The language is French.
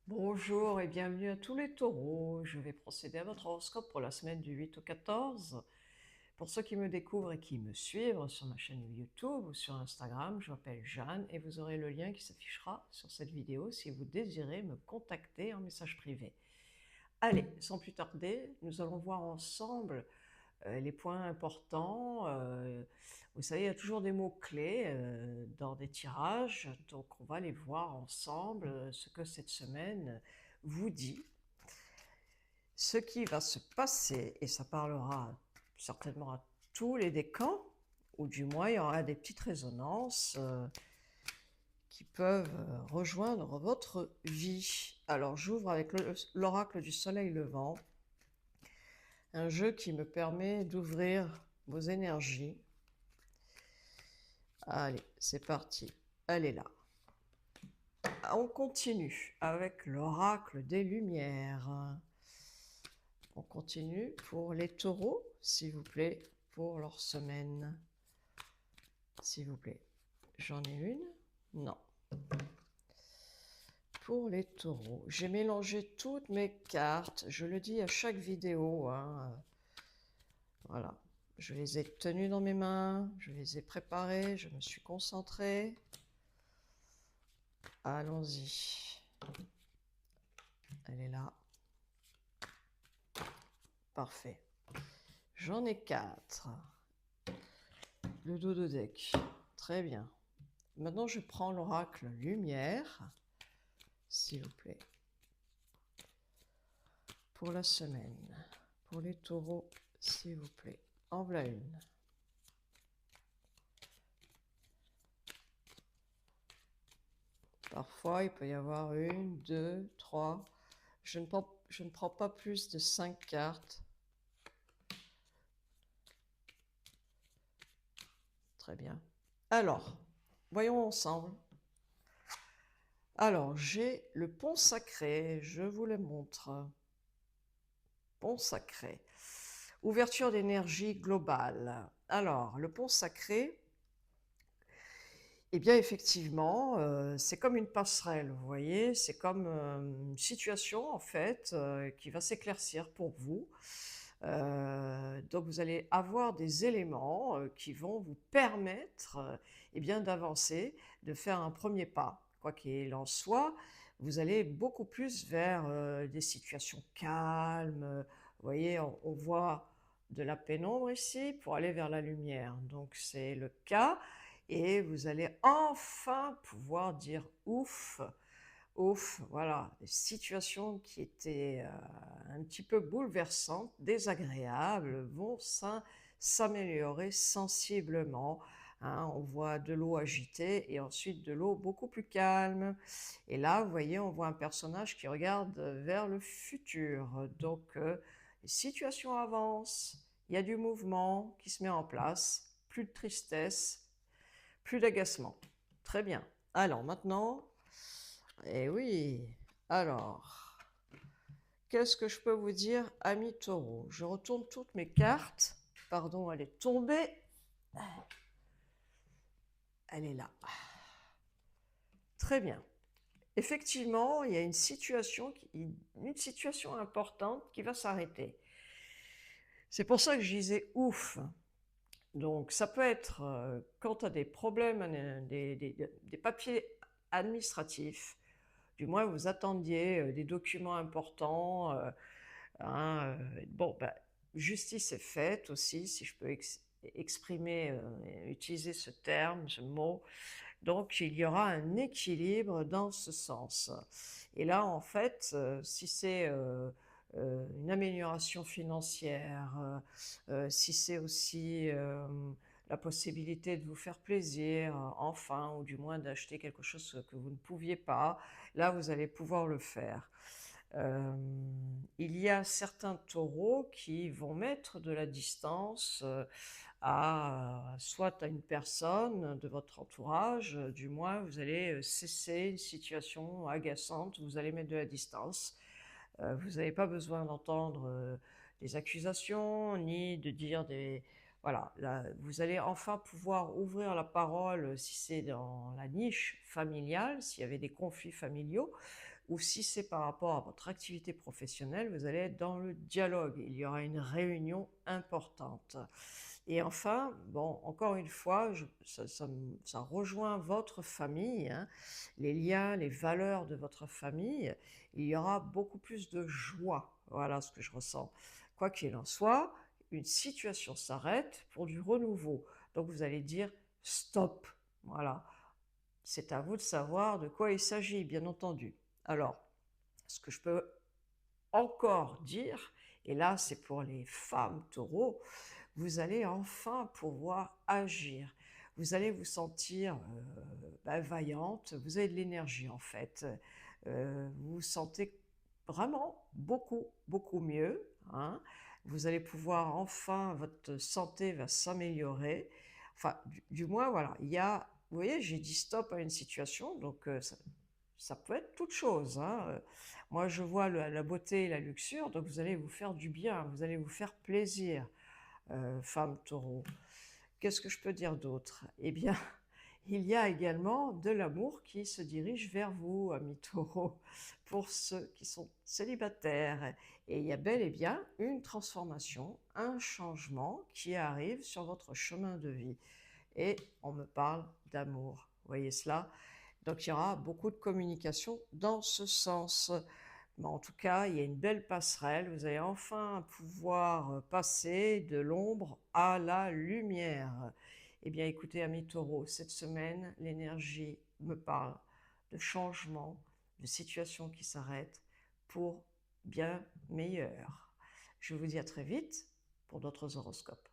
Bonjour et bienvenue à tous les taureaux. Je vais procéder à votre horoscope pour la semaine du 8 au 14. Pour ceux qui me découvrent et qui me suivent sur ma chaîne YouTube ou sur Instagram, je m'appelle Jeanne et vous aurez le lien qui s'affichera sur cette vidéo si vous désirez me contacter en message privé. Allez, sans plus tarder, nous allons voir ensemble les points importants. Vous savez, il y a toujours des mots-clés dans des tirages, donc on va les voir ensemble, ce que cette semaine vous dit, ce qui va se passer, et ça parlera certainement à tous les décans, ou du moins il y aura des petites résonances qui peuvent rejoindre votre vie. Alors j'ouvre avec l'oracle du soleil levant, un jeu qui me permet d'ouvrir vos énergies. Allez, c'est parti. Elle est là. On continue avec l'oracle des Lumières. On continue pour les taureaux, s'il vous plaît, pour leur semaine. S'il vous plaît. J'en ai une? Non. Pour les taureaux, j'ai mélangé toutes mes cartes. Je le dis à chaque vidéo, hein. Voilà. Je les ai tenues dans mes mains, je les ai préparées, je me suis concentrée. Allons-y. Elle est là. Parfait. J'en ai 4. Le dos de deck. Très bien. Maintenant, je prends l'oracle Lumière, s'il vous plaît, pour la semaine. Pour les taureaux, s'il vous plaît. En voilà une. Parfois, il peut y avoir une, deux, trois. Je ne prends pas plus de 5 cartes. Très bien. Alors, voyons ensemble. Alors, j'ai le pont sacré, je vous le montre. Pont sacré. Ouverture d'énergie globale. Alors, le pont sacré, eh bien, effectivement, c'est comme une passerelle, vous voyez, c'est comme une situation, en fait, qui va s'éclaircir pour vous. Donc, vous allez avoir des éléments qui vont vous permettre eh bien, d'avancer, de faire un premier pas. Quoi qu'il en soit, vous allez beaucoup plus vers des situations calmes. Vous voyez, on voit de la pénombre ici pour aller vers la lumière. Donc, c'est le cas et vous allez enfin pouvoir dire ouf, ouf, voilà, des situations qui étaient un petit peu bouleversantes, désagréables, vont s'améliorer sensiblement. Hein. On voit de l'eau agitée et ensuite de l'eau beaucoup plus calme. Et là, vous voyez, on voit un personnage qui regarde vers le futur. Donc, les situations avancent, il y a du mouvement qui se met en place, plus de tristesse, plus d'agacement. Très bien. Alors maintenant, eh oui, alors, qu'est-ce que je peux vous dire, ami taureau? Je retourne toutes mes cartes. Pardon, elle est tombée. Elle est là. Très bien. Effectivement, il y a une situation importante qui va s'arrêter. C'est pour ça que je disais ouf. Donc, ça peut être quand tu as des problèmes, des papiers administratifs, du moins vous attendiez des documents importants. Hein, bon, ben, justice est faite aussi, si je peux exprimer, utiliser ce terme, ce mot. Donc, il y aura un équilibre dans ce sens. Et là, en fait, si c'est une amélioration financière, si c'est aussi la possibilité de vous faire plaisir, enfin, ou du moins d'acheter quelque chose que vous ne pouviez pas, là, vous allez pouvoir le faire. Il y a certains taureaux qui vont mettre de la distance soit à une personne de votre entourage, du moins vous allez cesser une situation agaçante, vous allez mettre de la distance. Vous n'avez pas besoin d'entendre des accusations, ni de dire des... Voilà, là, vous allez enfin pouvoir ouvrir la parole si c'est dans la niche familiale, s'il y avait des conflits familiaux, ou si c'est par rapport à votre activité professionnelle, vous allez être dans le dialogue. Il y aura une réunion importante. Et enfin, bon, encore une fois, ça rejoint votre famille, hein, les liens, les valeurs de votre famille. Il y aura beaucoup plus de joie. Voilà ce que je ressens. Quoi qu'il en soit, une situation s'arrête pour du renouveau. Donc vous allez dire stop. Voilà. C'est à vous de savoir de quoi il s'agit, bien entendu. Alors, ce que je peux encore dire, et là c'est pour les femmes taureaux, vous allez enfin pouvoir agir. Vous allez vous sentir vaillante, vous avez de l'énergie en fait. Vous vous sentez vraiment beaucoup, beaucoup mieux, hein. Vous allez pouvoir enfin, votre santé va s'améliorer. Enfin, du moins, voilà, il y a, vous voyez, j'ai dit stop à une situation, donc ça peut être toute chose, hein. Moi, je vois la beauté et la luxure, donc vous allez vous faire du bien, vous allez vous faire plaisir, femme taureau. Qu'est-ce que je peux dire d'autre? Eh bien, il y a également de l'amour qui se dirige vers vous, amis taureaux, pour ceux qui sont célibataires. Et il y a bel et bien une transformation, un changement qui arrive sur votre chemin de vie. Et on me parle d'amour. Vous voyez cela? Donc il y aura beaucoup de communication dans ce sens. Mais en tout cas, il y a une belle passerelle. Vous allez enfin pouvoir passer de l'ombre à la lumière. Eh bien, écoutez, amis taureaux, cette semaine, l'énergie me parle de changement, de situations qui s'arrêtent pour bien meilleur. Je vous dis à très vite pour d'autres horoscopes.